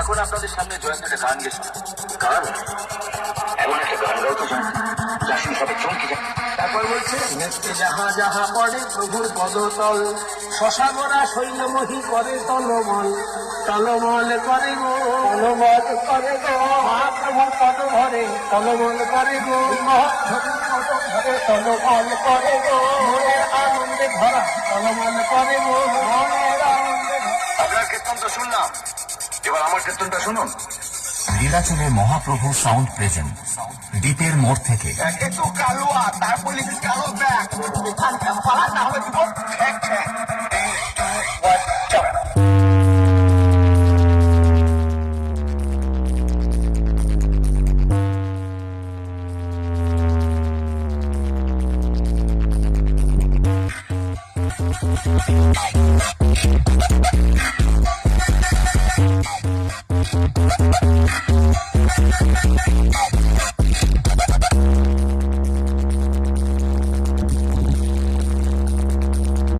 এখন আপনাদের সামনে জয়ন্ত একটা গান গেছে। গান? এমন একটা গান গাও তো জয়ন্ত, যার শুনে সবাই চমকে যায়। তারপর বলছে, নেত্রে যাহা যাহা পড়ে প্রভুর পদতল, শশাবরা শৈলমহি করে তলমল, তলমল করে গো, তলমল করে গো, মহাপ্রভুর পদ ভরে তলমল করে গো, মহাপ্রভুর পদ ভরে তলমল করে গো, মনের আনন্দে ভরা তলমল করে গো, মনের আনন্দে। আপনার কীর্তন তো শুনলাম, এবার আমার কীর্তনটা শুনুন। নীলাচলে মহাপ্রভু সাউন্ড প্রেজেন্ট, দ্বীপের মোড় থেকে। একটু কালুয়া, তারপরে কালো ব্যাগ, এখানটা পালা না হলে